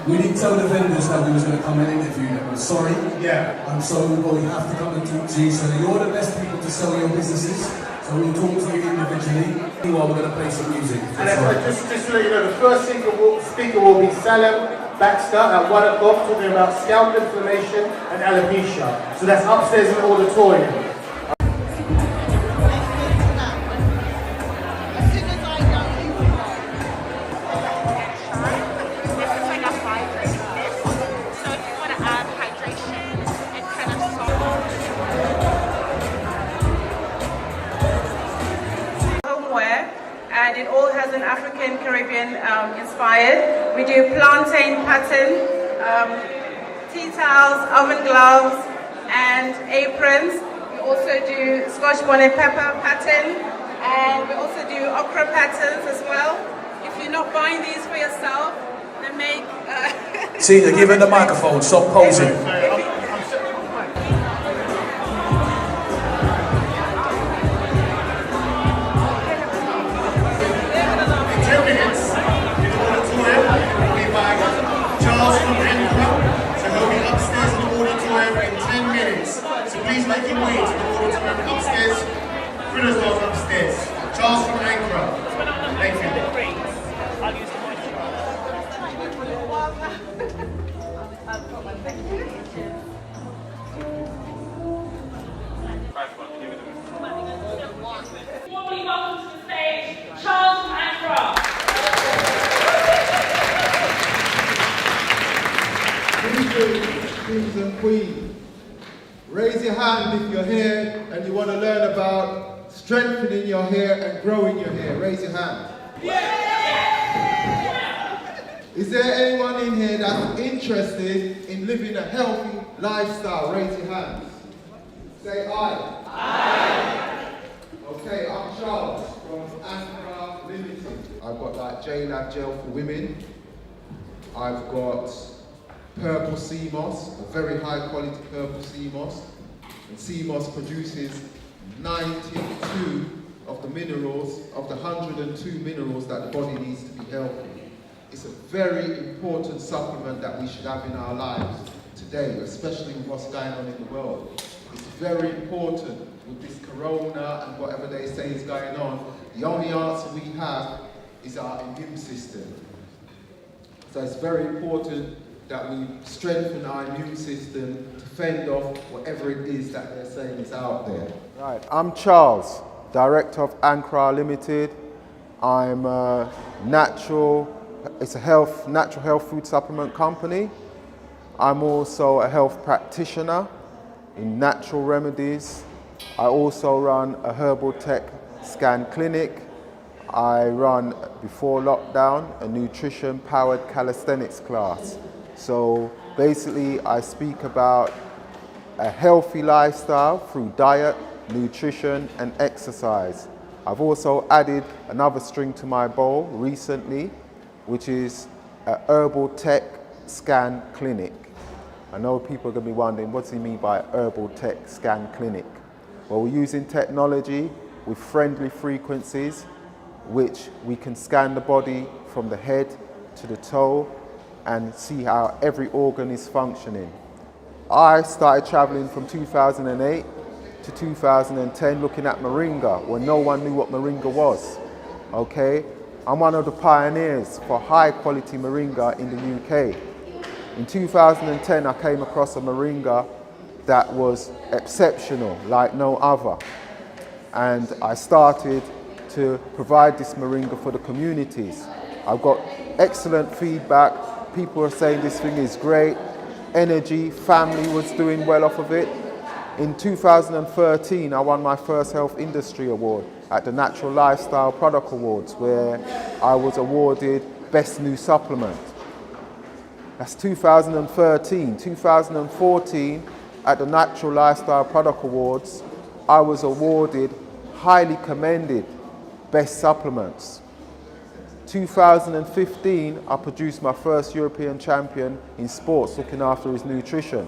We didn't tell the vendors that we was going to come and interview them. I'm sorry. Yeah. I'm sorry, but we have to come and talk to you. So you're the best people to sell your businesses. So we'll talk to you individually. Meanwhile, we're going to play some music. And just to let you know, the first speaker will be Salam Baxter at 1 o'clock, talking about scalp inflammation and alopecia. So that's upstairs in the auditorium. And it all has an African Caribbean inspired. We do plantain pattern, tea towels, oven gloves, and aprons. We also do Scotch bonnet pepper pattern, and we also do okra patterns as well. If you're not buying these for yourself, then make... See, they're giving the microphone, stop posing. Please make your way to the auditorium upstairs. Fritters goes upstairs. Charles from Ankara. Thank you. Warmly welcome to the stage, Charles from Ankara. Kings and queens. Raise your hand if you're here and you want to learn about strengthening your hair and growing your hair. Raise your hand. Is there anyone in here that's interested in living a healthy lifestyle? Raise your hands. Say aye. Aye. Okay, I'm Charles from Ankara Limited. I've got like J-Lab gel for women. I've got purple sea moss, a very high quality purple sea moss. And sea moss produces 92 of the minerals, of the 102 minerals that the body needs to be healthy. It's a very important supplement that we should have in our lives today, especially with what's going on in the world. It's very important with this corona and whatever they say is going on. The only answer we have is our immune system. So it's very important that we strengthen our immune system to fend off whatever it is that they're saying is out there. Right, I'm Charles, Director of Ankara Limited. I'm a natural health food supplement company. I'm also a health practitioner in natural remedies. I also run a herbal tech scan clinic. I run, before lockdown, a nutrition powered calisthenics class. So basically I speak about a healthy lifestyle through diet, nutrition and exercise. I've also added another string to my bow recently, which is a herbal tech scan clinic. I know people are going to be wondering, what does he mean by herbal tech scan clinic? Well, we're using technology with friendly frequencies, which we can scan the body from the head to the toe and see how every organ is functioning. I started traveling from 2008 to 2010 looking at moringa when no one knew what moringa was. Okay, I'm one of the pioneers for high quality moringa in the UK. In 2010 I came across a moringa that was exceptional like no other, and I started to provide this moringa for the communities. I've got excellent feedback. People are saying this thing is great. Energy, family was doing well off of it. In 2013, I won my first Health Industry Award at the Natural Lifestyle Product Awards, where I was awarded Best New Supplement. That's 2013. 2014, at the Natural Lifestyle Product Awards, I was awarded Highly Commended Best Supplements. 2015, I produced my first European champion in sports looking after his nutrition.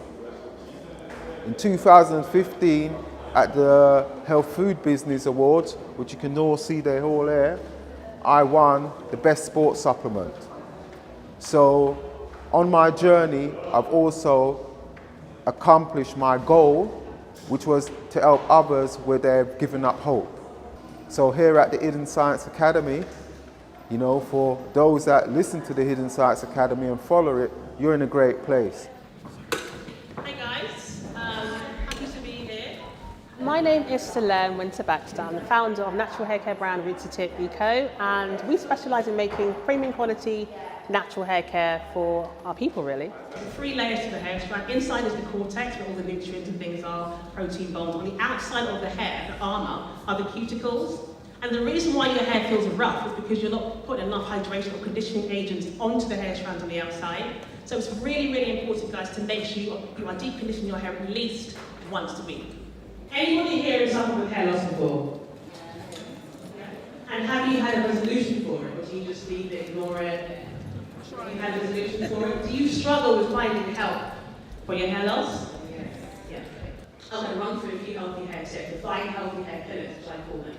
In 2015, at the Health Food Business Awards, which you can all see they're all there, I won the best sports supplement. So on my journey, I've also accomplished my goal, which was to help others where they've given up hope. So here at the Hidden Science Academy, you know, for those that listen to the Hidden Science Academy and follow it, you're in a great place. Hi guys, happy to be here. My name is Selene Winter-Baxter. I'm the founder of natural hair care brand Roots to Tip Eco, and we specialise in making premium quality natural hair care for our people, really. 3 layers to the hair strand. Inside is the cortex, where all the nutrients and things are, protein bonds. On the outside of the hair, the armour, are the cuticles. And the reason why your hair feels rough is because you're not putting enough hydration or conditioning agents onto the hair strands on the outside. So it's really, really important, guys, to make sure you are deep conditioning your hair at least once a week. Anybody here has suffered with hair loss before? And have you had a resolution for it, or do you just leave it, ignore it? You had a resolution for it? Do you struggle with finding help for your hair loss? Yeah. I'm going to run through a few healthy hair tips, the 5 healthy hair pillars, which I call them.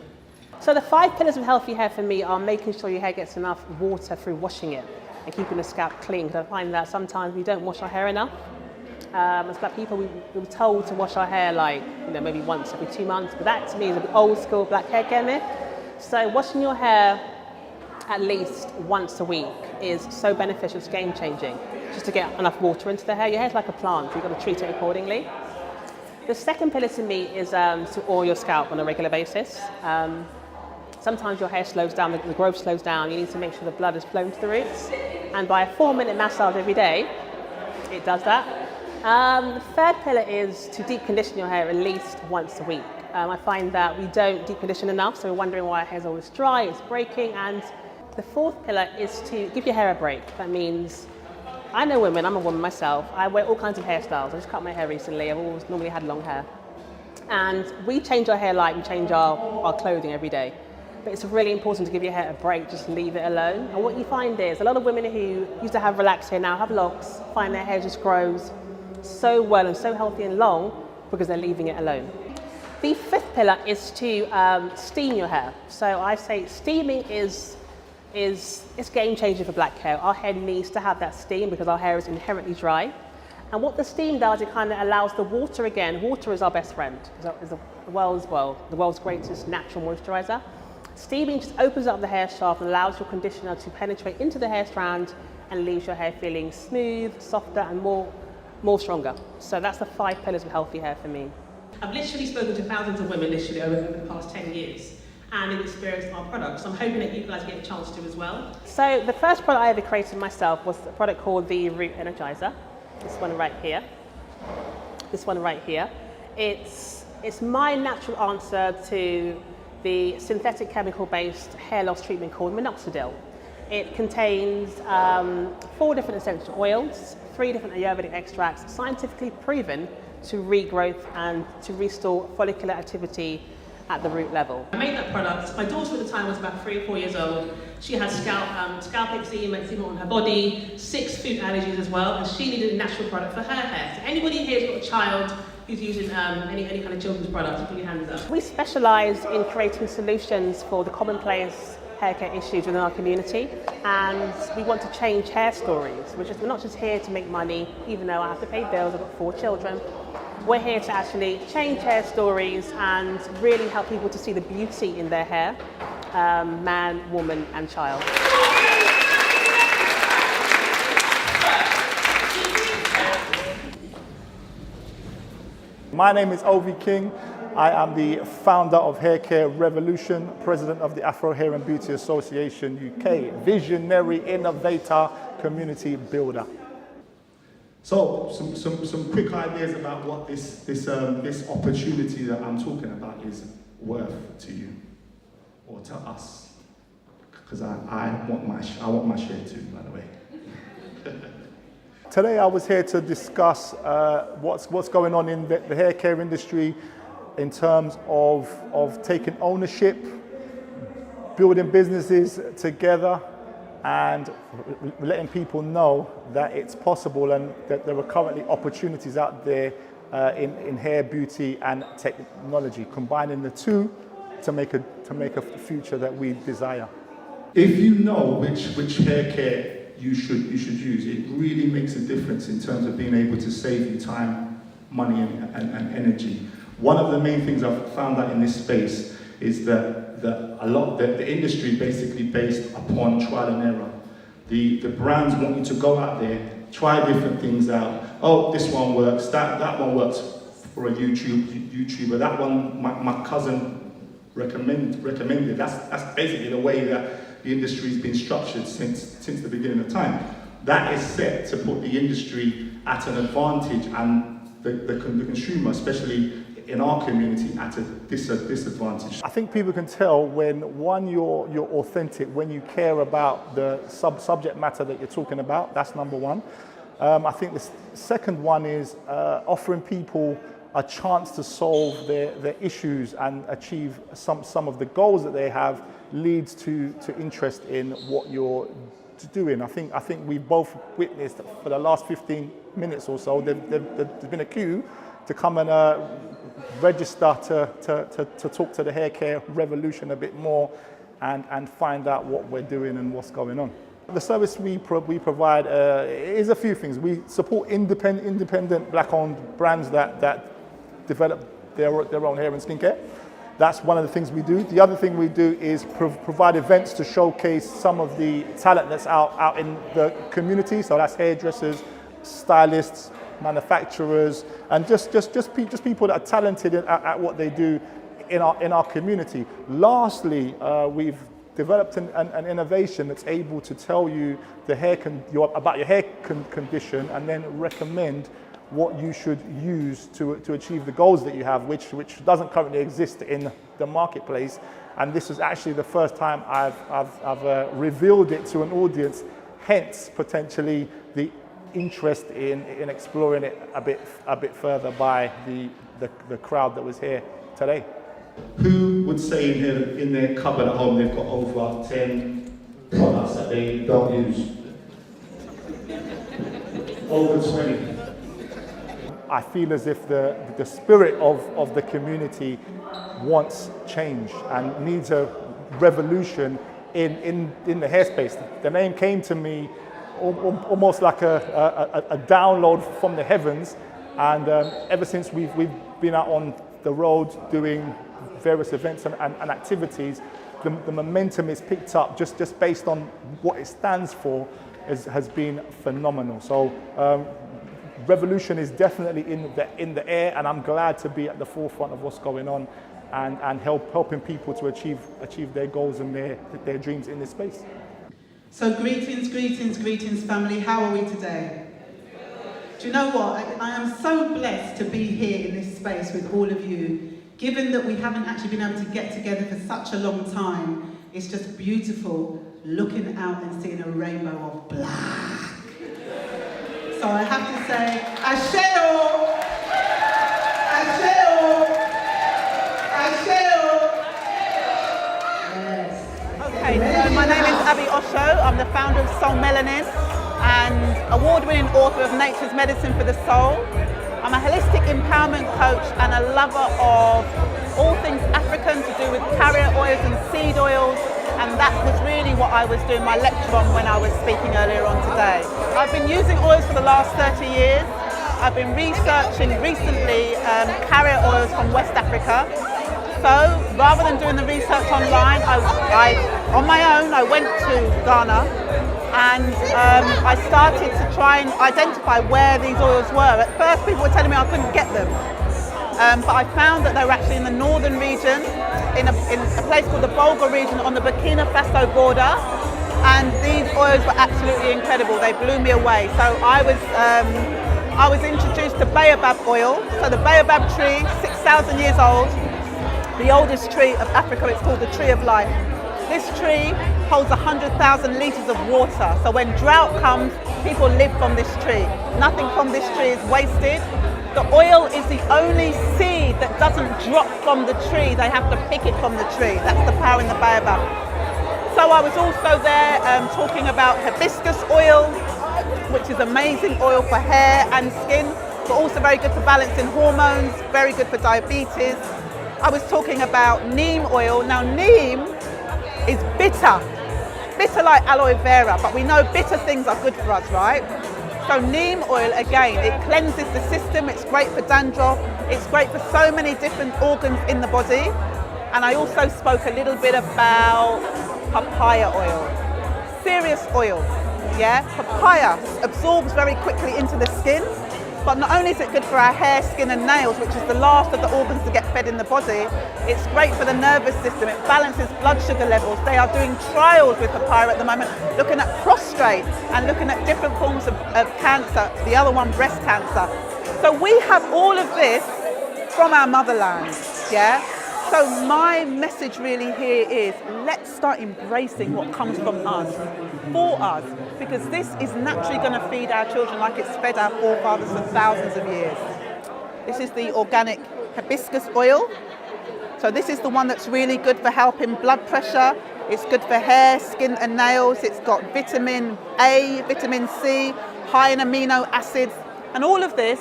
So the 5 pillars of healthy hair for me are making sure your hair gets enough water through washing it and keeping the scalp clean, because I find that sometimes we don't wash our hair enough. As black people, we were told to wash our hair like, maybe once every 2 months, but that to me is an old school black hair care myth. So washing your hair at least once a week is so beneficial, it's game changing, just to get enough water into the hair. Your hair's like a plant, so you've got to treat it accordingly. The second pillar to me is to oil your scalp on a regular basis. Sometimes your hair slows down, the growth slows down, you need to make sure the blood is flowing to the roots. And by a 4-minute massage every day, it does that. The third pillar is to deep condition your hair at least once a week. I find that we don't deep condition enough, so we're wondering why our hair's always dry, it's breaking. And the fourth pillar is to give your hair a break. That means, I know women, I'm a woman myself, I wear all kinds of hairstyles. I just cut my hair recently, I've always normally had long hair. And we change our hair like we change our clothing every day. But it's really important to give your hair a break, just leave it alone. And what you find is, a lot of women who used to have relaxed hair now have locks, find their hair just grows so well and so healthy and long because they're leaving it alone. The fifth pillar is to steam your hair. So I say steaming is game changer for black hair. Our hair needs to have that steam because our hair is inherently dry. And what the steam does, it kind of allows the water again. Water is our best friend. It's the world's greatest natural moisturizer. Steaming just opens up the hair shaft and allows your conditioner to penetrate into the hair strand and leaves your hair feeling smooth, softer, and more stronger. So that's the 5 pillars of healthy hair for me. I've literally spoken to thousands of women literally over the past 10 years and have experienced our products. I'm hoping that you guys get a chance to as well. So the first product I ever created myself was a product called the Root Energizer. This one right here. This one right here. It's my natural answer to the synthetic chemical-based hair loss treatment called minoxidil. It contains 4 different essential oils, 3 different Ayurvedic extracts, scientifically proven to regrowth and to restore follicular activity at the root level. I made that product. My daughter at the time was about 3 or 4 years old. She had scalp eczema on her body, 6 food allergies as well, and she needed a natural product for her hair. So anybody here who's got a child who's using any kind of children's products, put your hands up. We specialise in creating solutions for the commonplace hair care issues within our community, and we want to change hair stories. We're not just here to make money, even though I have to pay bills, I've got 4 children. We're here to actually change hair stories and really help people to see the beauty in their hair, man, woman and child. My name is Ovi King. I am the founder of Hair Care Revolution, president of the Afro Hair and Beauty Association UK, visionary, innovator, community builder. So, some quick ideas about what this opportunity that I'm talking about is worth to you, or to us, because I want my share too, by the way. Today I was here to discuss what's going on in the hair care industry in terms of taking ownership, building businesses together, and letting people know that it's possible and that there are currently opportunities out there in hair, beauty and technology, combining the two to make a future that we desire. If you know which hair care you should use, it really makes a difference in terms of being able to save you time, money and energy. One of the main things I've found out in this space is that the industry basically based upon trial and error. The brands want you to go out there, try different things out. Oh, this one works, that one works for a YouTuber, that one my cousin recommended. That's basically the way that the industry's been structured since the beginning of time. That is set to put the industry at an advantage and the consumer, especially in our community, at a disadvantage. I think people can tell when, one, you're authentic, when you care about the subject matter that you're talking about. That's number one. I think the second one is offering people a chance to solve their issues and achieve some of the goals that they have leads to interest in what you're doing. I think we've both witnessed for the last 15 minutes or so, there's been a queue to come and register to talk to the Hair Care Revolution a bit more and find out what we're doing and what's going on. The service we provide is a few things. We support independent black-owned brands that develop their own hair and skincare. That's one of the things we do. The other thing we do is provide events to showcase some of the talent that's out in the community. So that's hairdressers, stylists, manufacturers, and just people that are talented at what they do in our community. Lastly, we've developed an innovation that's able to tell you about your hair condition and then recommend what you should use to achieve the goals that you have, which doesn't currently exist in the marketplace. And this is actually the first time I've revealed it to an audience, hence potentially the interest in exploring it a bit further by the crowd that was here today. Who would say in their cupboard at home they've got over 10 products that they don't use? Over 20. I feel as if the spirit of the community wants change and needs a revolution in the hairspace. The name came to me almost like a download from the heavens, and ever since we've been out on the road doing various events and activities, the momentum is picked up just based on what it stands for has been phenomenal. So revolution is definitely in the air, and I'm glad to be at the forefront of what's going on and helping people to achieve their goals and their dreams in this space. So greetings family, how are we today? Do you know what, I am so blessed to be here in this space with all of you, given that we haven't actually been able to get together for such a long time. It's just beautiful looking out and seeing a rainbow of black. So I have to say, Asheo, Asheo, Asheo. Yes. Okay, so my name is Abby Osho. I'm the founder of Soul Melanin and award-winning author of Nature's Medicine for the Soul. I'm a holistic empowerment coach and a lover of all things African to do with carrier oils and seed oils, and that was really what I was doing my lecture on when I was speaking earlier on today. I've been using oils for the last 30 years. I've been researching recently carrier oils from West Africa. So rather than doing the research online, on my own, I went to Ghana and I started to try and identify where these oils were. At first, people were telling me I couldn't get them, but I found that they were actually in the northern region, in a place called the Bolga region on the Burkina Faso border. And these oils were absolutely incredible. They blew me away. So I was introduced to baobab oil. So the baobab tree, 6,000 years old, the oldest tree of Africa. It's called the tree of life. This tree holds 100,000 litres of water. So when drought comes, people live from this tree. Nothing from this tree is wasted. The oil is the only seed that doesn't drop from the tree. They have to pick it from the tree. That's the power in the baobab. So I was also there talking about hibiscus oil, which is amazing oil for hair and skin, but also very good for balancing hormones, very good for diabetes. I was talking about neem oil. Now neem is bitter like aloe vera, but we know bitter things are good for us, right? So neem oil, again, it cleanses the system, it's great for dandruff, it's great for so many different organs in the body. And I also spoke a little bit about papaya oil, serious oil, yeah? Papaya absorbs very quickly into the skin, but not only is it good for our hair, skin and nails, which is the last of the organs to get fed in the body, it's great for the nervous system, it balances blood sugar levels. They are doing trials with papaya at the moment, looking at prostate and looking at different forms of cancer, the other one breast cancer. So we have all of this from our motherland, yeah? So my message really here is, let's start embracing what comes from us, for us, because this is naturally going to feed our children like it's fed our forefathers for thousands of years. This is the organic hibiscus oil. So this is the one that's really good for helping blood pressure. It's good for hair, skin and nails. It's got vitamin A, vitamin C, high in amino acids. And all of this,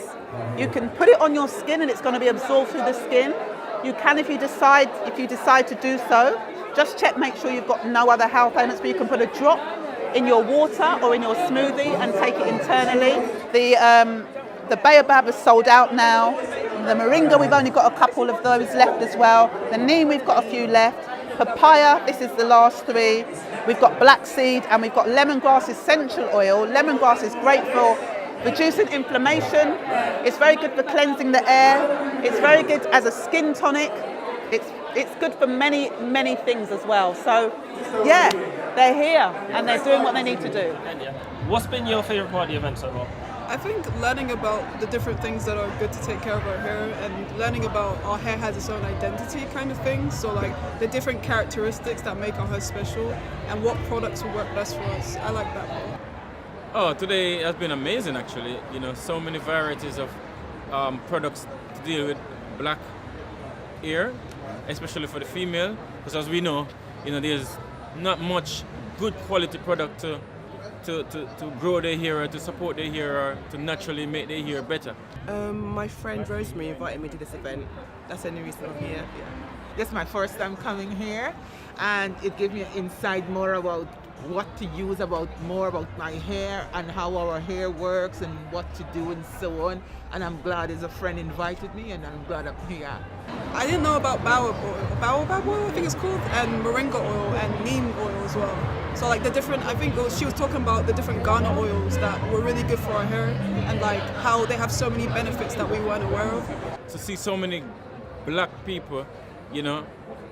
you can put it on your skin and it's going to be absorbed through the skin. You can, if you decide to do so, just check, make sure you've got no other health ailments, but you can put a drop in your water or in your smoothie and take it internally. The baobab is sold out now. The moringa, we've only got a couple of those left as well. The neem, we've got a few left. Papaya, this is the last three. We've got black seed and we've got lemongrass essential oil. Lemongrass is great for reducing inflammation. It's very good for cleansing the air. It's very good as a skin tonic. It's good for many, many things as well. So, yeah, they're here and they're doing what they need to do. What's been your favourite part of the event so far? I think learning about the different things that are good to take care of our hair and learning about our hair has its own identity kind of thing. So like the different characteristics that make our hair special and what products will work best for us. I like that part. Oh, today has been amazing actually. You know, so many varieties of products to deal with black hair, especially for the female, because as we know, there's not much good quality product to grow their hair or to support their hair or to naturally make their hair better. My friend Rosemary invited me to this event. That's the only reason I'm here. Yeah. This is my first time coming here and it gave me an insight more about what to use, more about my hair and how our hair works and what to do and so on. And I'm glad as a friend invited me and I'm glad I'm here. I didn't know about baobab oil, I think it's called, and moringa oil and neem oil as well. So like the different, she was talking about the different Ghana oils that were really good for our hair and like how they have so many benefits that we weren't aware of. To see so many black people,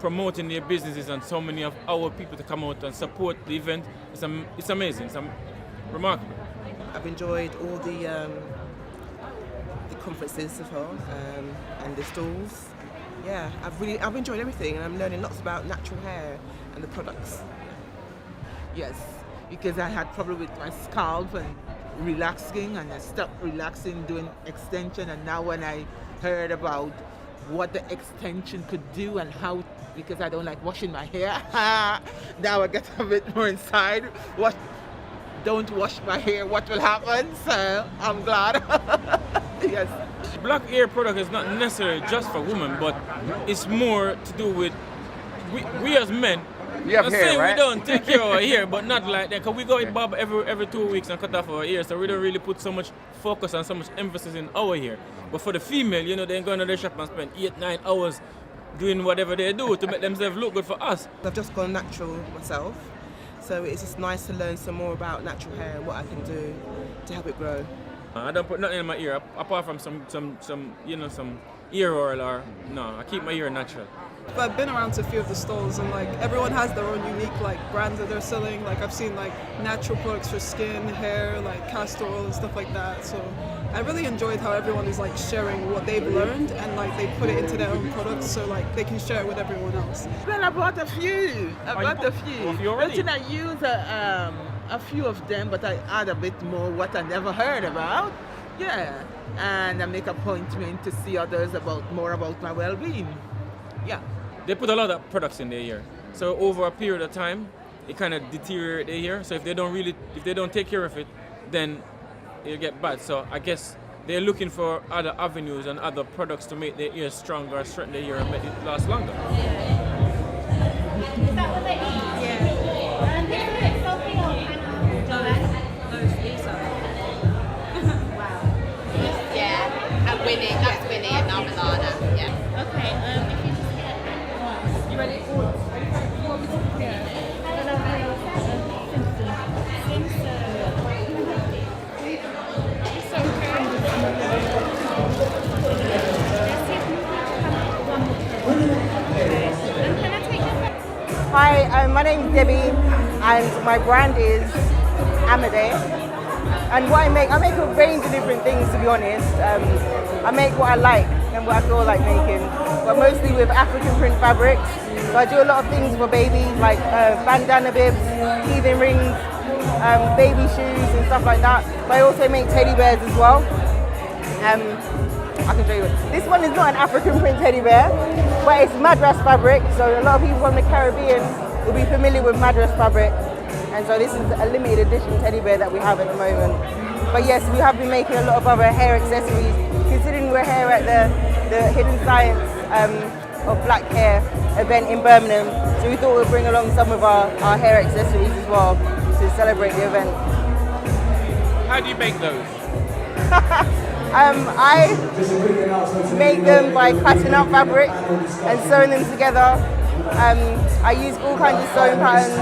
promoting their businesses and so many of our people to come out and support the event, it's amazing, it's remarkable. I've enjoyed all the conferences so far and the stalls. Yeah, I've enjoyed everything and I'm learning lots about natural hair and the products. Yes, because I had problem with my scalp and relaxing and I stopped relaxing doing extension, and now when I heard about what the extension could do and how, because I don't like washing my hair, now I get a bit more inside. Don't wash my hair, what will happen? So I'm glad. Yes. Black hair product is not necessarily just for women, but it's more to do with we as men You have I'm hair, saying right? we don't take care of our hair, but not like that. Cause we go with barb every 2 weeks and cut off our hair, so we don't really put so much focus and so much emphasis in our hair. But for the female, you know, they go into the shop and spend 8-9 hours doing whatever they do to make themselves look good for us. I've just gone natural myself, so it's just nice to learn some more about natural hair and what I can do to help it grow. I don't put nothing in my ear apart from some you know, some ear oil or no. I keep my ear natural. But I've been around to a few of the stalls, and like everyone has their own unique like brands that they're selling. Like I've seen like natural products for skin, hair, like castor oil and stuff like that. So I really enjoyed how everyone is like sharing what they've learned and like they put it into their own products, so like they can share it with everyone else. Well, I bought a few. I bought a few. I use a few of them, but I add a bit more what I never heard about. Yeah, and I make appointment to see others more about my well-being. Yeah. They put a lot of products in their hair, so over a period of time, it kind of deteriorates their hair. So if they don't take care of it, then it'll get bad. So I guess they're looking for other avenues and other products to make their hair stronger, strengthen their hair, and make it last longer. Is that what they eat? Yeah. And here's a bit salty or Wow. Yeah, and Winnie, that's Winnie and now Milana. Yeah. Okay, if you just get... You ready? Hi, my name is Debbie and my brand is Handmade. And what I make a range of different things, to be honest. I make what I like and what I feel like making, but mostly with African print fabrics. So I do a lot of things for babies, like bandana bibs, teething rings, baby shoes and stuff like that. But I also make teddy bears as well. I can show you. This one is not an African print teddy bear, but it's madras fabric. So a lot of people from the Caribbean will be familiar with madras fabric. And so this is a limited edition teddy bear that we have at the moment. But yes, we have been making a lot of other hair accessories, considering we're here at the Hidden Science of Black Hair event in Birmingham. So we thought we'd bring along some of our hair accessories as well to celebrate the event. How do you make those? I make them by cutting up fabric and sewing them together. I use all kinds of sewing patterns.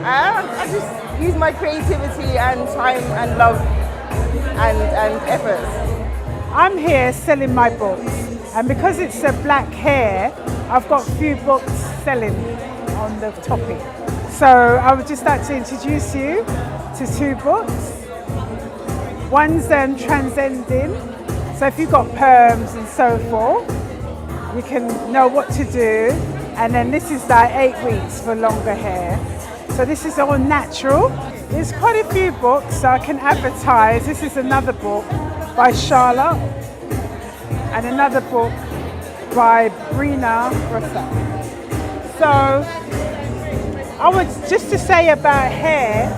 I just use my creativity and time and love and efforts. I'm here selling my books, and because it's a black hair, I've got a few books selling on the topic. So I would just like to introduce you to 2 books. One's Transcending, so if you've got perms and so forth, you can know what to do. And then this is like 8 weeks for longer hair. So this is all natural. There's quite a few books, so I can advertise. This is another book by Charlotte and another book by Brina Rosa. So I would just to say about hair,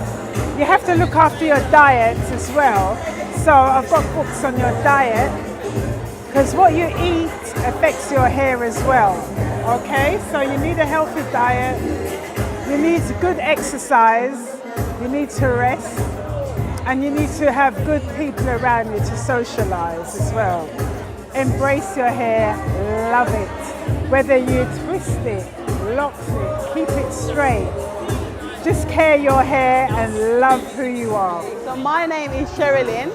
you have to look after your diet as well. So I've got books on your diet, because what you eat affects your hair as well. Okay, so you need a healthy diet, you need good exercise, you need to rest, and you need to have good people around you to socialize as well. Embrace your hair, love it. Whether you twist it, lock it, keep it straight. Just care your hair and love who you are. So my name is Sherilyn,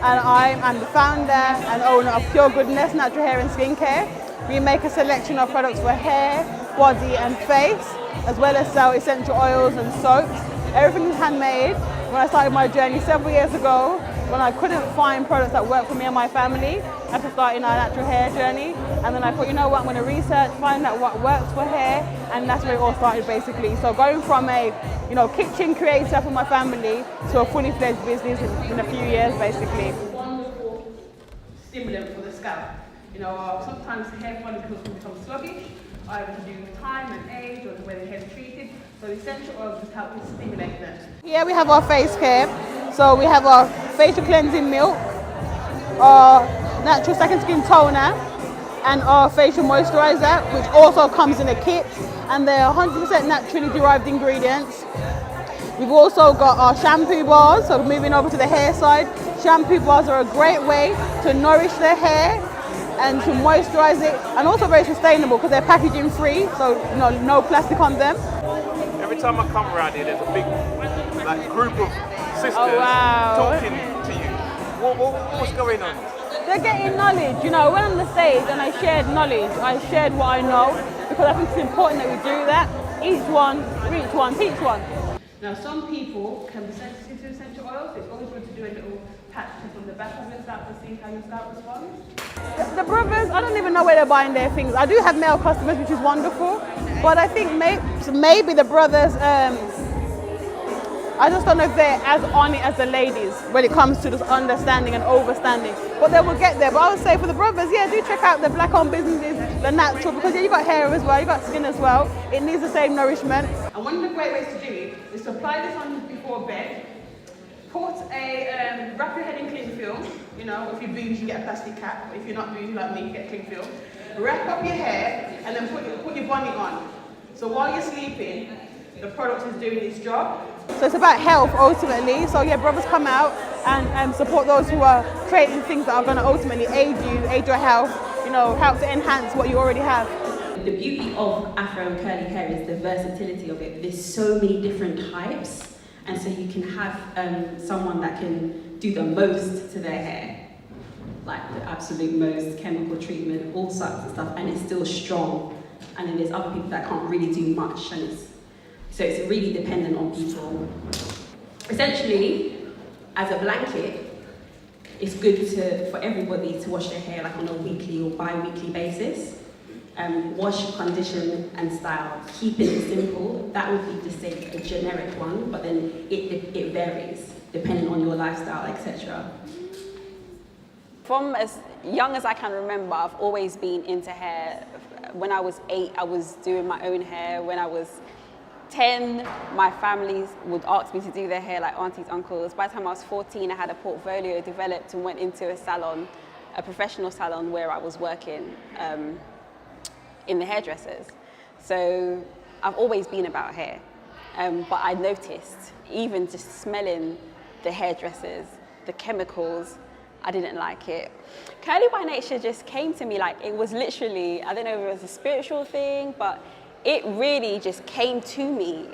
and I'm the founder and owner of Pure Goodness Natural Hair and Skincare. We make a selection of products for hair, body and face, as well as sell essential oils and soaps. Everything is handmade. When I started my journey several years ago, when I couldn't find products that work for me and my family, after starting our natural hair journey, and then I thought, you know what, I'm going to research, find out what works for hair, and that's where it all started basically. So going from a kitchen creator for my family to a fully fledged business in a few years basically. Wonderful stimulant for the scalp. Sometimes hair follicles can become sluggish, either to do with time and age or the way the hair is treated. So the essential oils just help to stimulate them. Here we have our face care. So we have our facial cleansing milk, our natural second skin toner, and our facial moisturizer, which also comes in a kit, and they're 100% naturally derived ingredients. We've also got our shampoo bars, so moving over to the hair side. Shampoo bars are a great way to nourish the hair and to moisturize it, and also very sustainable because they're packaging free, so no plastic on them. Every time I come around here, there's a big group of sisters talking to you. What's going on? They're getting knowledge. When on the stage and I shared knowledge, I shared what I know, because I think it's important that we do that. Each one, reach one, teach one. Now, some people can be sensitive to essential oils, so it's always good to do a little patch test on the back of your scalp to see how your scalp responds. The brothers, I don't even know where they're buying their things. I do have male customers, which is wonderful, but I think maybe the brothers, I just don't know if they're as on it as the ladies when it comes to just understanding and overstanding. But they will get there. But I would say for the brothers, yeah, do check out the black-owned businesses, the natural, because you've got hair as well, you've got skin as well. It needs the same nourishment. And one of the great ways to do it is to apply this on before bed. Put a, wrap your head in cling film. If you're bougie, you get a plastic cap. If you're not bougie like me, you get cling film. Wrap up your hair and then put your bonnet on. So while you're sleeping, the product is doing its job. So it's about health ultimately. So yeah, brothers come out and support those who are creating things that are going to ultimately aid your health, help to enhance what you already have. The beauty of Afro and curly hair is the versatility of it. There's so many different types, and so you can have someone that can do the most to their hair, like the absolute most, chemical treatment, all sorts of stuff, and it's still strong. And then there's other people that can't really do much, and so it's really dependent on people. Essentially, as a blanket, it's good for everybody to wash their hair like on a weekly or bi-weekly basis. Wash, condition, and style. Keeping it simple. That would be just a generic one, but then it varies depending on your lifestyle, etc. From as young as I can remember, I've always been into hair. When I was 8, I was doing my own hair. When I was 10, my families would ask me to do their hair, like aunties, uncles. By the time I was 14, I had a portfolio developed and went into a salon, a professional salon where I was working in the hairdressers. So I've always been about hair. But I noticed, even just smelling the hairdressers, the chemicals, I didn't like it. Curly by nature just came to me like it was literally, I don't know if it was a spiritual thing, but it really just came to me.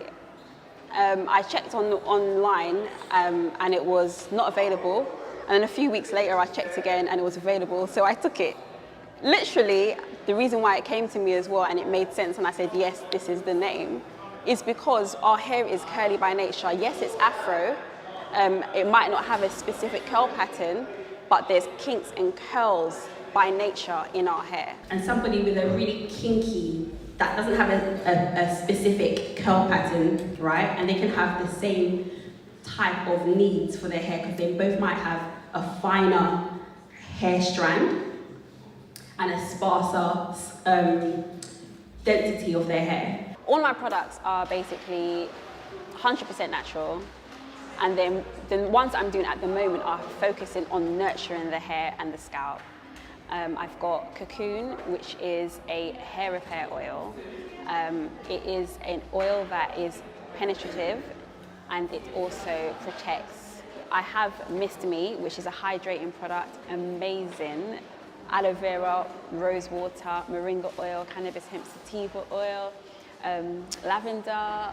I checked online and it was not available. And then a few weeks later I checked again and it was available, so I took it. Literally, the reason why it came to me as well, and it made sense and I said, yes, this is the name, is because our hair is curly by nature. Yes, it's Afro. It might not have a specific curl pattern, but there's kinks and curls by nature in our hair. And somebody with a really kinky, that doesn't have a specific curl pattern, right? And they can have the same type of needs for their hair because they both might have a finer hair strand and a sparser density of their hair. All my products are basically 100% natural. And then the ones I'm doing at the moment are focusing on nurturing the hair and the scalp. I've got Cocoon, which is a hair repair oil. It is an oil that is penetrative and it also protects. I have Mist Me, which is a hydrating product, amazing. Aloe vera, rose water, moringa oil, cannabis hemp sativa oil, lavender,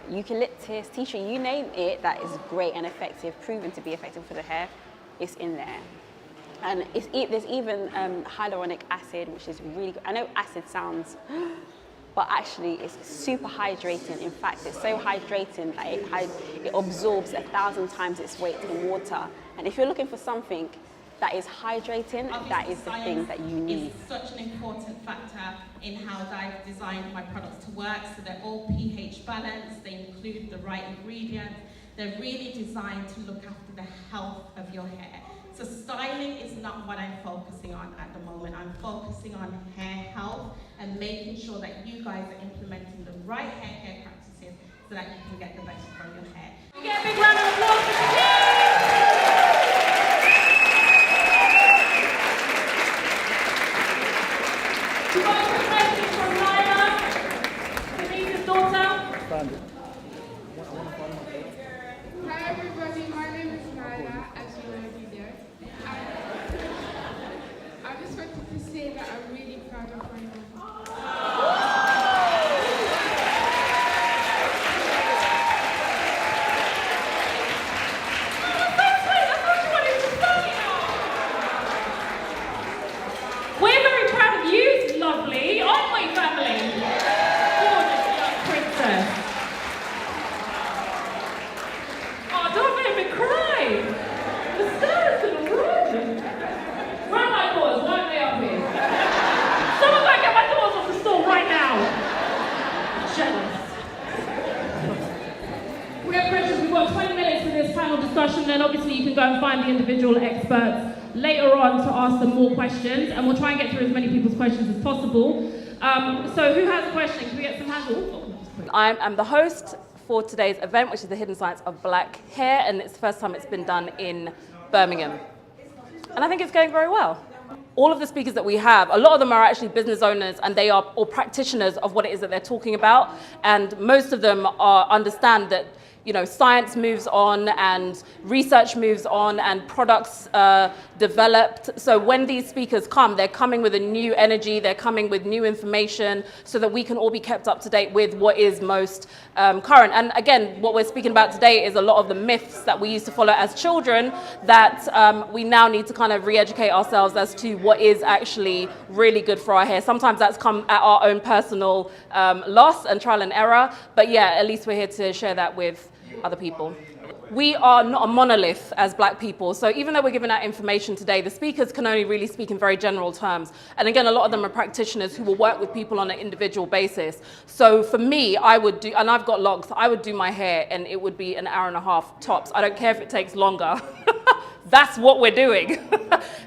eucalyptus, tea tree, you name it, that is great and effective, proven to be effective for the hair, it's in there. And there's even hyaluronic acid, which is really good. I know acid sounds, but actually it's super hydrating. In fact, it's so hydrating that it absorbs 1,000 times its weight in water. And if you're looking for something that is hydrating, that is the thing that you need. It's such an important factor in how I've designed my products to work. So they're all pH balanced, they include the right ingredients. They're really designed to look after the health of your hair. So styling is not what I'm focusing on at the moment. I'm focusing on hair health and making sure that you guys are implementing the right hair care practices so that you can get the best from your hair. Get a big round of applause for today. We've got a quick message from Lila, Denise's daughter. Hi everybody, my name is Nyla, as you already know. I just wanted to say that I'm really proud of my mom. We're very proud of you, lovely, aren't we, family? Gorgeous young princess. Oh, don't make me cry. The stars in the room. Where are my doors? Why are they up here? Someone go get my doors off the store right now. Jealous. We have questions. We've got 20 minutes for this panel discussion, then obviously you can go and find the individual experts later on to ask them more questions, and we'll try and get through as many people's questions as possible. So who has a question? Can we get some hands? I'm the host for today's event, which is the Hidden Science of Black Hair, and it's the first time it's been done in Birmingham. And I think it's going very well. All of the speakers that we have, a lot of them are actually business owners, and they are all practitioners of what it is that they're talking about, and most of them understand that science moves on and research moves on and products developed. So when these speakers come, they're coming with a new energy, they're coming with new information so that we can all be kept up to date with what is most current. And again, what we're speaking about today is a lot of the myths that we used to follow as children that we now need to kind of re-educate ourselves as to what is actually really good for our hair. Sometimes that's come at our own personal loss and trial and error, but yeah, at least we're here to share that with other people. We are not a monolith as Black people, so even though we're giving out information today, the speakers can only really speak in very general terms. And again, a lot of them are practitioners who will work with people on an individual basis. So for me, I would do, and I've got locks, I would do my hair and it would be an hour and a half tops. I don't care if it takes longer. That's what we're doing.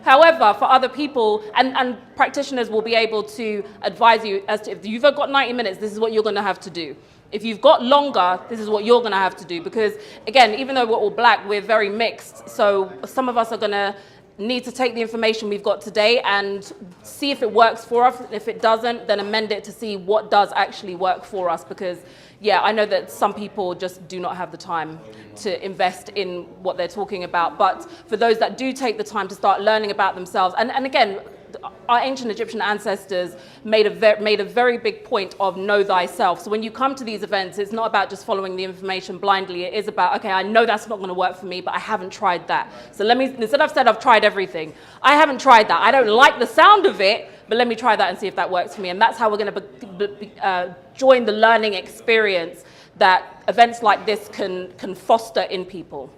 However, for other people, and practitioners will be able to advise you as to if you've got 90 minutes, this is what you're going to have to do. If you've got longer, this is what you're going to have to do. Because again, even though we're all Black, we're very mixed. So some of us are going to need to take the information we've got today and see if it works for us. If it doesn't, then amend it to see what does actually work for us. Because yeah, I know that some people just do not have the time to invest in what they're talking about. But for those that do take the time to start learning about themselves, and again, our ancient Egyptian ancestors made a very big point of know thyself. So when you come to these events, it's not about just following the information blindly. It is about, okay, I know that's not going to work for me, but I haven't tried that. So instead of saying I've tried everything, I haven't tried that. I don't like the sound of it, but let me try that and see if that works for me. And that's how we're going to join the learning experience that events like this can foster in people.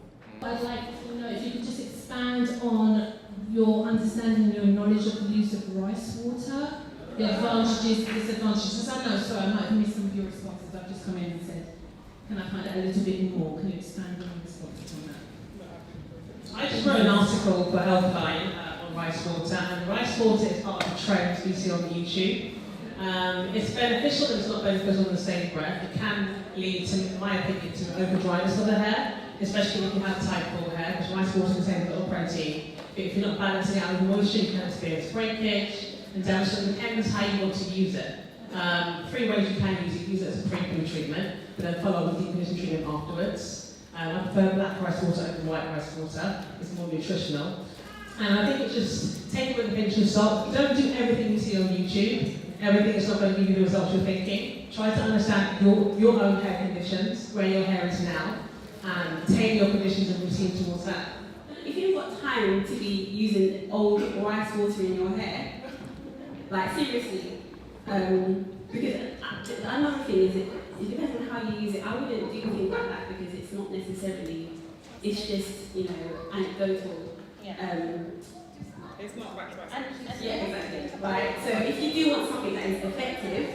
I'd like to know if you could just expand on your understanding and your knowledge of the use of rice water, the advantages, disadvantages. I might have missed some of your responses. I've just come in and said, can I find out a little bit more? Can you expand on your responses on that? I just wrote an article for Healthline on rice water, and rice water is part of the trend we see on YouTube. It's beneficial, but it's not beneficial in the same breath. It can lead to, in my opinion, to over dryness of the hair, especially if you have tight full hair, because rice water contains a little protein. If you're not balancing out the moisture, you can experience breakage and damage. So it depends how you want to use it. 3 ways you can use it. Use it as a pre-poo treatment, but then follow with deep conditioning treatment afterwards. I prefer black rice water over white rice water. It's more nutritional. And I think it's just take it with a pinch of salt. Don't do everything you see on YouTube. Everything is not going to give you the results you're thinking. Try to understand your own hair conditions, where your hair is now, and tailor your conditions and routine towards that. If you've got time to be using old rice water in your hair, like seriously, because another thing is it depends on how you use it. I wouldn't do things like that because it's not necessarily, it's just, anecdotal. It's not right. Yeah, exactly. Right. So if you do want something that is effective,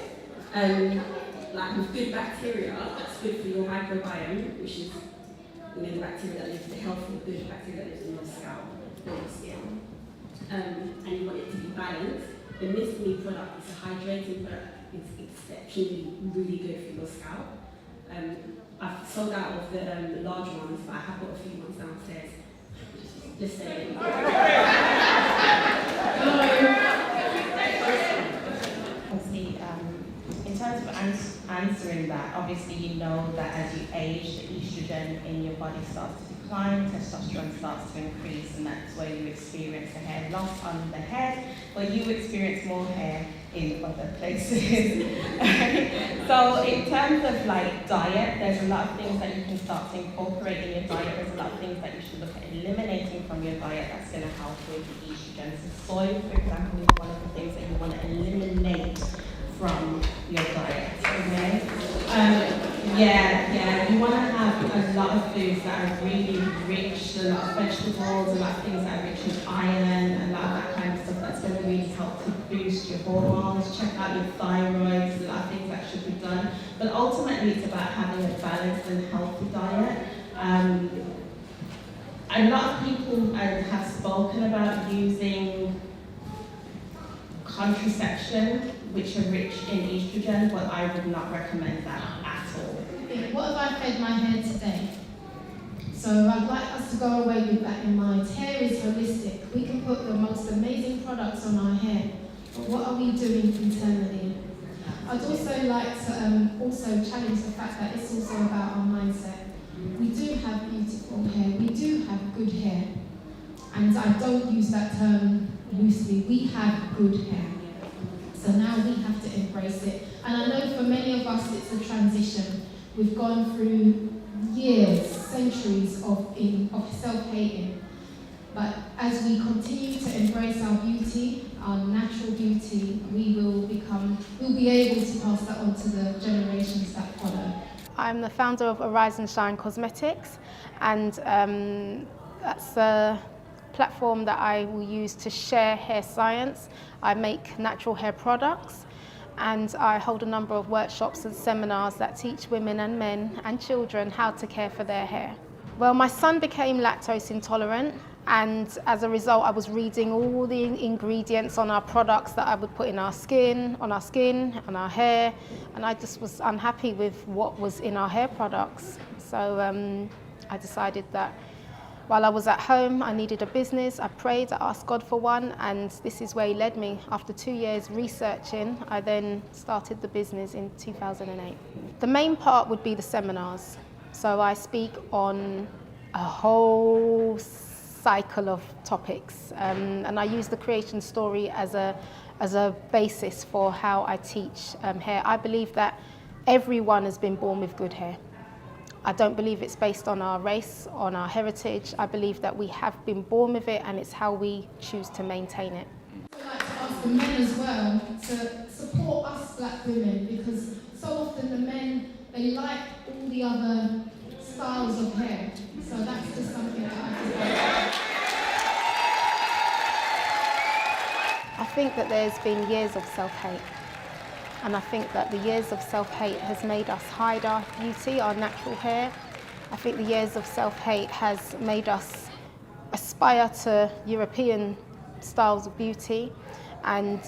like with good bacteria, that's good for your microbiome, which is the bacteria that lives, the healthy, good bacteria that lives in your scalp, or your skin. And you want it to be balanced. The Mist Me product is a hydrating product. It's exceptionally really good for your scalp. I've sold out of the large ones, but I have got a few ones downstairs. Just saying. answering that, obviously you know that as you age, the estrogen in your body starts to decline, testosterone starts to increase, and that's where you experience the hair loss on the head, but you experience more hair in other places. So in terms of like diet, there's a lot of things that you can start to incorporate in your diet. There's a lot of things that you should look at eliminating from your diet that's going to help with the estrogen. So soy, for example, is one of the things that you want to eliminate from your diet, okay? You want to have a lot of foods that are really rich, a lot of vegetables, a lot of things that are rich in iron, a lot of that kind of stuff that's going to really help to boost your hormones. Check out your thyroid, a lot of things that should be done. But ultimately it's about having a balanced and healthy diet. A lot of people have spoken about using contraception, which are rich in estrogen, but I would not recommend that at all. What have I fed my hair today? So I'd like us to go away with that in mind. Hair is holistic. We can put the most amazing products on our hair, but what are we doing internally? I'd also like to also challenge the fact that it's also about our mindset. We do have beautiful hair, we do have good hair, and I don't use that term loosely. We have good hair. So now we have to embrace it. And I know for many of us it's a transition. We've gone through years, centuries of self-hating. But as we continue to embrace our beauty, our natural beauty, we'll be able to pass that on to the generations that follow. I'm the founder of Arise and Shine Cosmetics, and that's a platform that I will use to share hair science. I make natural hair products, and I hold a number of workshops and seminars that teach women and men and children how to care for their hair. Well, my son became lactose intolerant, and as a result I was reading all the ingredients on our products that I would put in our skin, on our hair, and I just was unhappy with what was in our hair products. So I decided that while I was at home, I needed a business. I prayed, I asked God for one, and this is where He led me. After 2 years researching, I then started the business in 2008. The main part would be the seminars. So I speak on a whole cycle of topics, and I use the creation story as a basis for how I teach hair. I believe that everyone has been born with good hair. I don't believe it's based on our race, on our heritage. I believe that we have been born with it, and it's how we choose to maintain it. I'd like to ask the men as well to support us black women, because so often the men, they like all the other styles of hair. So that's just something that I think. I think that there's been years of self-hate. And I think that the years of self-hate has made us hide our beauty, our natural hair. I think the years of self-hate has made us aspire to European styles of beauty and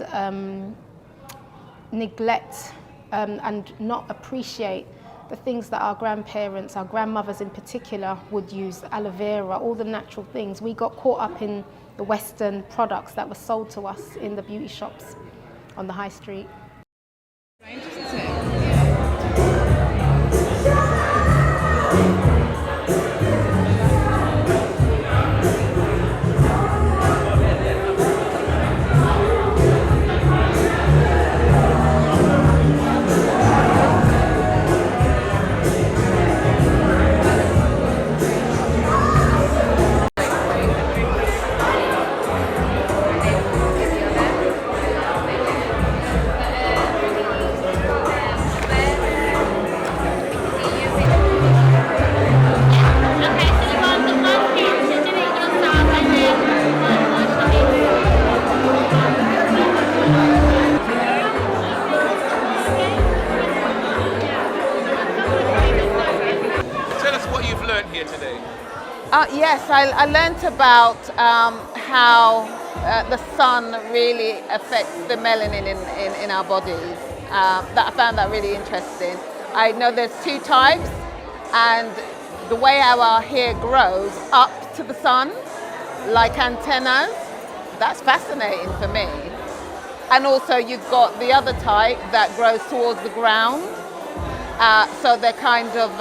neglect and not appreciate the things that our grandparents, our grandmothers in particular, would use, aloe vera, all the natural things. We got caught up in the Western products that were sold to us in the beauty shops on the high street. Yes, I learnt about how the sun really affects the melanin in our bodies. I found that really interesting. I know there's two types, and the way our hair grows up to the sun, like antennas, that's fascinating for me. And also you've got the other type that grows towards the ground. So they're kind of,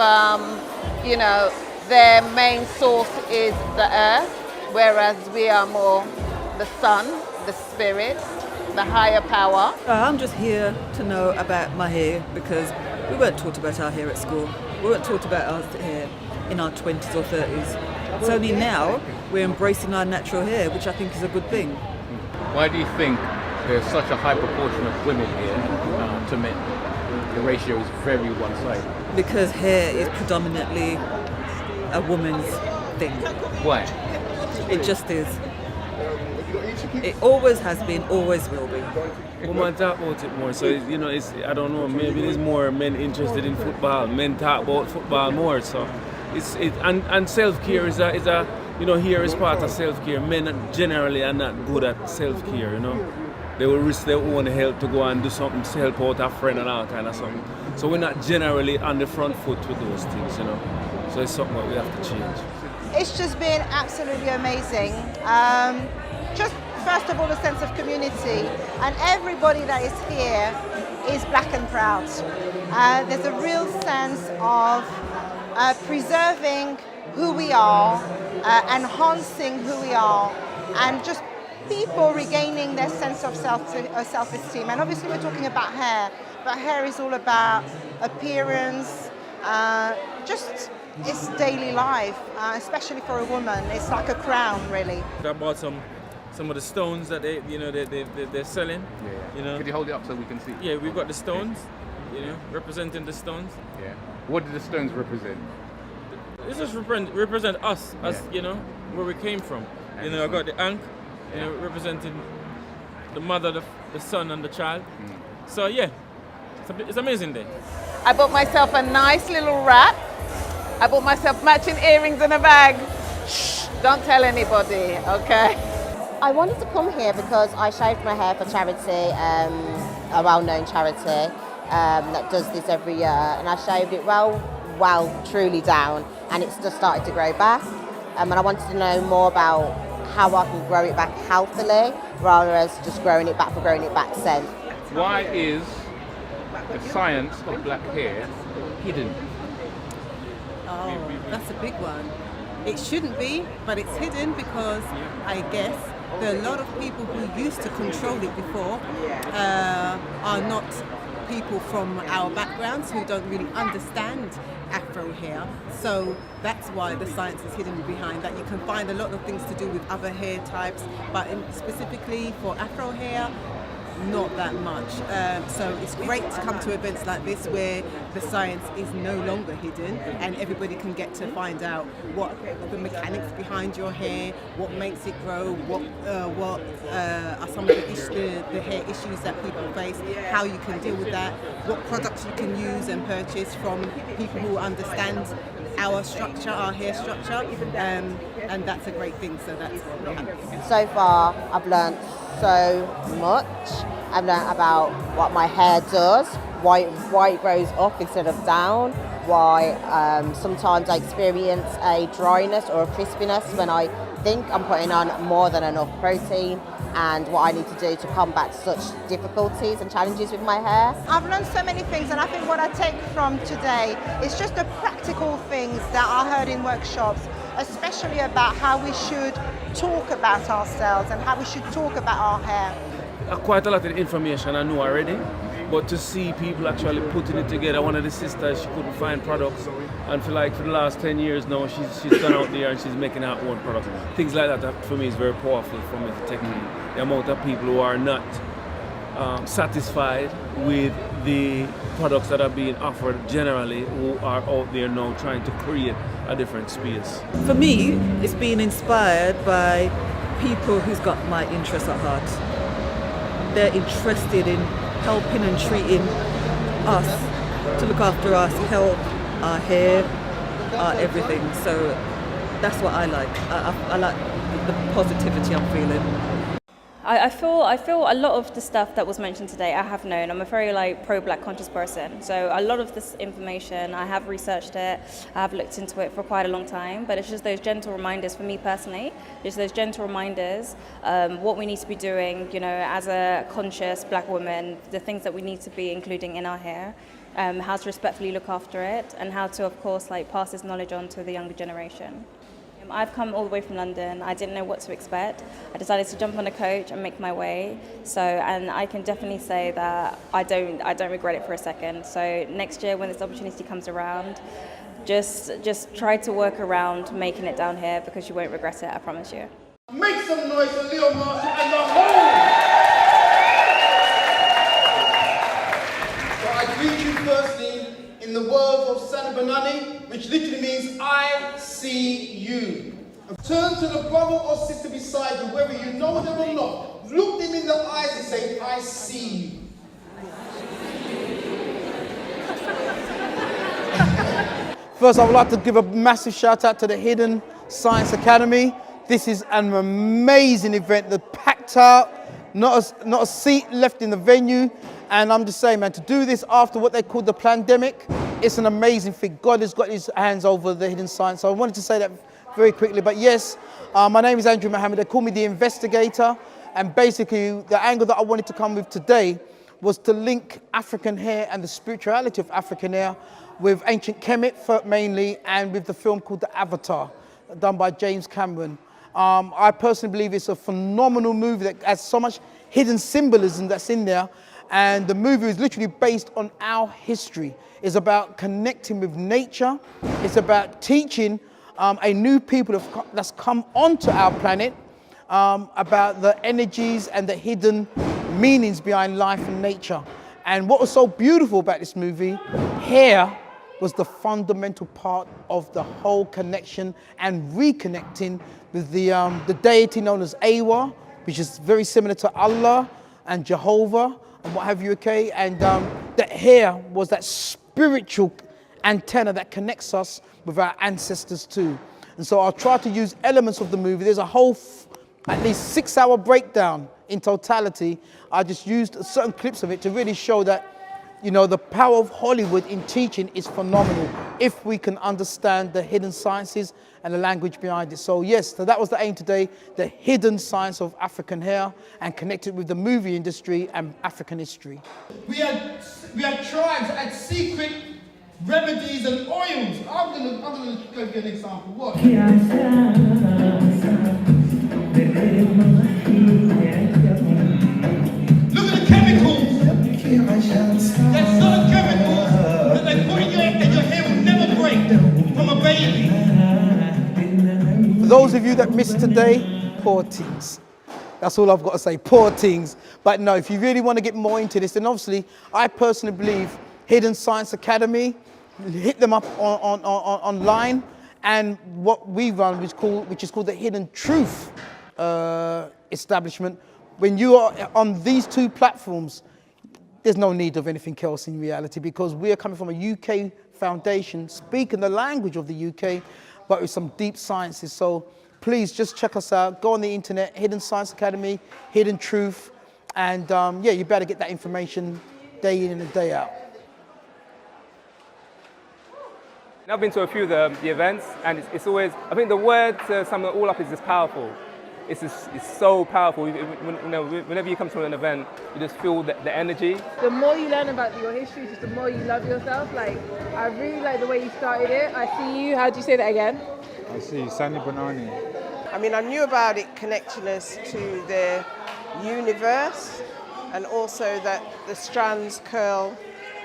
you know, their main source is the earth, whereas we are more the sun, the spirit, the higher power. I'm just here to know about my hair because we weren't taught about our hair at school. We weren't taught about our hair in our 20s or 30s. It's only now we're embracing our natural hair, which I think is a good thing. Why do you think there's such a high proportion of women here to men? The ratio is very one-sided. Because hair is predominantly a woman's thing. Why? It just is. It always has been, always will be. Women talk about it more, so you know, it's, I don't know, maybe there's more men interested in football. Men talk about football more, so and self-care is a you know, here is part of self-care. Men generally are not good at self-care, you know. They will risk their own health to go and do something to help out a friend and all kind of something. So we're not generally on the front foot with those things, you know. So it's something that we have to change. It's just been absolutely amazing. Just first of all, a sense of community, and everybody that is here is black and proud. There's a real sense of preserving who we are, enhancing who we are, and just people regaining their sense of self-esteem. And obviously we're talking about hair, but hair is all about appearance, just it's daily life, especially for a woman. It's like a crown, really. I bought some of the stones that they're selling. Yeah. You know. Could you hold it up so we can see? Yeah, we've got the stones, you know, representing the stones. Yeah. What do the stones represent? It just represent us, you know, where we came from. You know, I got the ankh, you know, representing the mother, the son, and the child. So yeah, it's an amazing day. I bought myself a nice little wrap. I bought myself matching earrings in a bag. Shh, don't tell anybody, okay? I wanted to come here because I shaved my hair for charity, a well-known charity that does this every year, and I shaved it truly down, and it's just started to grow back. And I wanted to know more about how I can grow it back healthily, rather than just growing it back for growing it back's sake. Why is the science of black hair hidden? Oh, that's a big one. It shouldn't be, but it's hidden because I guess there are a lot of people who used to control it before are not people from our backgrounds who don't really understand Afro hair. So that's why the science is hidden behind that. You can find a lot of things to do with other hair types, but specifically for Afro hair, not that much. So it's great to come to events like this where the science is no longer hidden and everybody can get to find out what the mechanics behind your hair, what makes it grow, what are some of the hair issues that people face, how you can deal with that, what products you can use and purchase from people who understand our structure, our hair structure, and that's a great thing. So that's what happens. So far, I've learned so much. I've learned about what my hair does, why it grows up instead of down, why sometimes I experience a dryness or a crispiness when I think I'm putting on more than enough protein, and what I need to do to combat such difficulties and challenges with my hair. I've learned so many things, and I think what I take from today is just the practical things that I heard in workshops, especially about how we should talk about ourselves and how we should talk about our hair. Quite a lot of information I know already, but to see people actually putting it together. One of the sisters, she couldn't find products, and for the last 10 years now, she's gone out there and she's making her own products. Things like that for me is very powerful for me to take the amount of people who are not satisfied with the products that are being offered generally, who are out there now trying to create a different space. For me, it's been inspired by people who's got my interest at heart. They're interested in helping and treating us, to look after us, help our hair, our everything. So that's what I like. I like the positivity I'm feeling. I feel a lot of the stuff that was mentioned today I have known. I'm a very pro-Black conscious person, so a lot of this information I have researched it, I have looked into it for quite a long time, but it's just those gentle reminders for me personally, just those gentle reminders, what we need to be doing, as a conscious Black woman, the things that we need to be including in our hair, how to respectfully look after it, and how to, of course, pass this knowledge on to the younger generation. I've come all the way from London. I didn't know what to expect. I decided to jump on a coach and make my way. And I can definitely say that I don't regret it for a second. So next year when this opportunity comes around, just try to work around making it down here because you won't regret it, I promise you. Make some noise for Leo Marshall and the whole. So I greet you firstly in the words of San Banani, which literally means I see you. Turn to the brother or sister beside you, whether you know them or not. Look them in the eyes and say, I see you. First, I would like to give a massive shout out to the Hidden Science Academy. This is an amazing event. They're packed out, not a seat left in the venue. And I'm just saying, man, to do this after what they call the pandemic, it's an amazing thing. God has got his hands over the hidden science. So I wanted to say that very quickly. But yes, my name is Andrew Mohammed. They call me the investigator. And basically, the angle that I wanted to come with today was to link African hair and the spirituality of African hair with ancient Kemet mainly, and with the film called The Avatar, done by James Cameron. I personally believe it's a phenomenal movie that has so much hidden symbolism that's in there. And the movie is literally based on our history. It's about connecting with nature. It's about teaching a new people that's come onto our planet about the energies and the hidden meanings behind life and nature. And what was so beautiful about this movie, hair was the fundamental part of the whole connection and reconnecting with the deity known as Awa, which is very similar to Allah and Jehovah and what have you, okay? And that hair was that spiritual antenna that connects us with our ancestors too. And so I'll try to use elements of the movie. There's a whole at least 6-hour breakdown in totality. I just used certain clips of it to really show that, the power of Hollywood in teaching is phenomenal if we can understand the hidden sciences and the language behind it. So yes, so that was the aim today, the hidden science of African hair, and connect it with the movie industry and African history. We had tribes that had secret remedies and oils. I'm gonna give you an example. What? Look at the chemicals. There's certain chemicals that they put in your hair and your hair will never break from a baby. For those of you that missed today, poor things. That's all I've got to say, poor things. But no, if you really want to get more into this, then obviously, I personally believe Hidden Science Academy, hit them up online, and what we run, which is called the Hidden Truth establishment. When you are on these two platforms, there's no need of anything else in reality, because we are coming from a UK foundation, speaking the language of the UK, but with some deep sciences. So please just check us out. Go on the internet, Hidden Science Academy, Hidden Truth, and yeah, you better get that information day in and day out. I've been to a few of the events, and it's always, I think the word to sum it all up is just powerful. It's so powerful. Whenever you come to an event, you just feel the energy. The more you learn about your history, just the more you love yourself. Like, I really like the way you started it. I see you. How do you say that again? I see Sani Banani. I mean, I knew about it connecting us to the universe, and also that the strands curl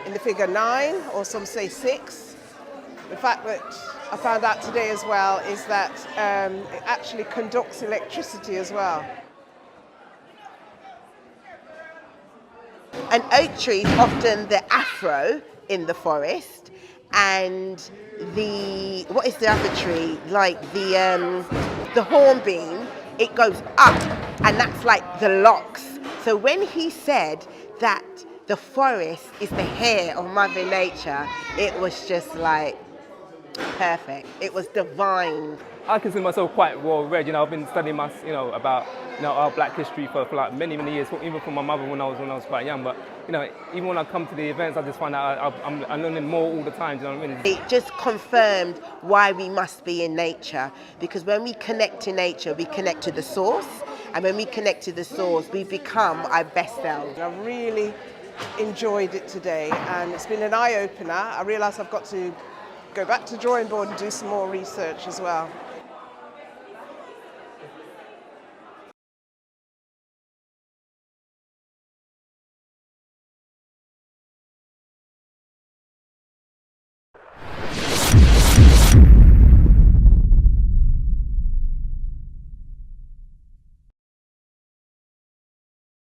in the figure 9, or some say 6. The fact that I found out today as well is that it actually conducts electricity as well. An oak tree is often the afro in the forest, and what is the other tree? Like the hornbeam, it goes up, and that's like the locks. So when he said that the forest is the hair of Mother Nature, it was just like, perfect. It was divine. I consider myself quite well read. I've been studying about our Black history for like many years, even from my mother when I was quite young. But even when I come to the events, I just find out I'm learning more all the time. Do you know what I mean? It just confirmed why we must be in nature, because when we connect to nature, we connect to the source, and when we connect to the source, we become our best selves. I really enjoyed it today, and it's been an eye-opener. I realise I've got to go back to the drawing board and do some more research as well.